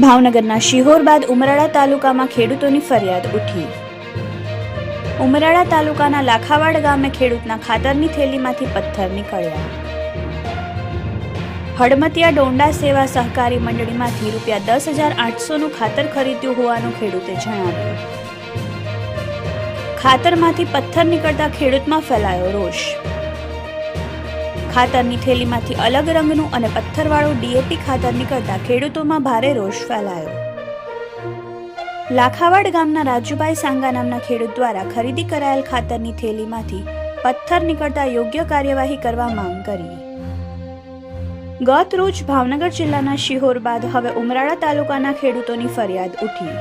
ભાવનગરના શિહોર બાદ ઉમરાળા તાલુકામાં ખેડૂતોની ફરિયાદ ઉઠી। ઉમરાળા તાલુકાના લાખાવાડ ગામે ખેડૂતના ખાતરની થેલીમાંથી પથ્થર નીકળ્યા। હડમતિયા ડોંડા સેવા સહકારી મંડળીમાંથી ₹10,800નું ખાતર ખરીદ્યું હોવાનું ખેડૂતે જણાવ્યું। ખાતરમાંથી પથ્થર નીકળતા ખેડૂતમાં ફેલાયો રોષ। ખાતરની થેલીમાંથી અલગ રંગનું અને પથ્થરવાળું ડીએપી ખાતર નીકળતા ખેડૂતોમાં ભારે રોષ ફેલાયો। લાખાવાડ ગામના રાજુભાઈ સાંગા નામના ખેડૂત દ્વારા ખરીદી કરાયેલ ખાતરની થેલીમાંથી પથ્થર નીકળતા યોગ્ય કાર્યવાહી કરવા માંગ કરી। ગત રોજ ભાવનગર જિલ્લાના શિહોર બાદ હવે ઉમરાળા તાલુકાના ખેડૂતોની ફરિયાદ ઉઠી।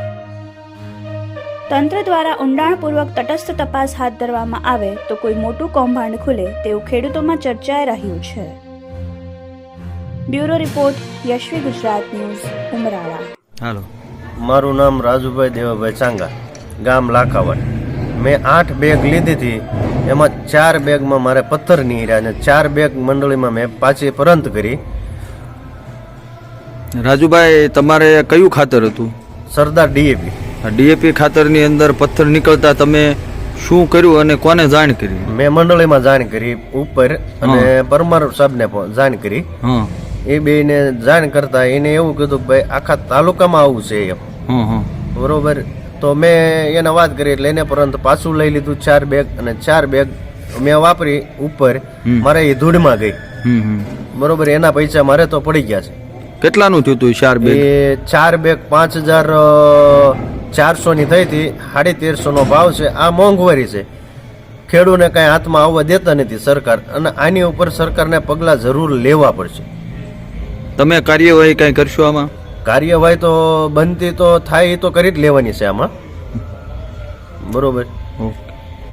તંત્ર દ્વારા ઊંડાણપૂર્વક તટસ્થ તપાસ હાથ ધરવામાં આવે તો કોઈ મોટું કૌભાંડ ખુલે તેવું ખેડૂતોમાં ચર્ચાઈ રહ્યું છે। Bureau report Yashvi Gujarat news Umrala. Hello, મારું નામ રાજુભાઈ દેવાભાઈ ચાંગા, ગામ લાખાવાડ। મેં 8 બેગ લીધી હતી, એમાં 4 બેગમાં મારે પથ્થર નીકળ્યા અને 4 બેગ મંડળીમાં મેં પાછી પરંત કરી। રાજુભાઈ, તમારે કયું ખાતર હતું? સરદાર ડીએપી। ડીએપી ખાતરની અંદર પથ્થર નીકળતા તમે શું કર્યું અને કોને જાણ કરી? મેં મંડળીમાં જાણ કરી ઉપર અને પરમાર સાહેબને જાણ કરી। એ બેને જાણ કરતા એને એવું કીધું કે ભાઈ આખા તાલુકામાં આવું છે એમ, બરોબર। તો મેં એને વાત કરી એટલે એને પરંતુ પાછું લઈ લીધું 4 બેગ અને 4 બેગ મેં વાપરી ઉપર મારે એ ધૂળમાં ગઈ, બરોબર। એના પૈસા મારે તો પડી ગયા છે। કેટલાનું થયું હતું 4 બેગ? એ 4 બેગ 5,400ની થઈ હતી। 1350નો ભાવ છે। આ મોંઘવારી છે, ખેડૂને કાંઈ હાથમાં આવવા દેતા નથી સરકાર, અને આની ઉપર સરકારને પગલાં જરૂર લેવા પડશે। તમે કાર્યવાહી કઈ કરશો આમાં? કાર્યવાહી તો બનતી તો થાય એ તો કરી જ લેવાની છે આમાં, બરોબર। ઓકે।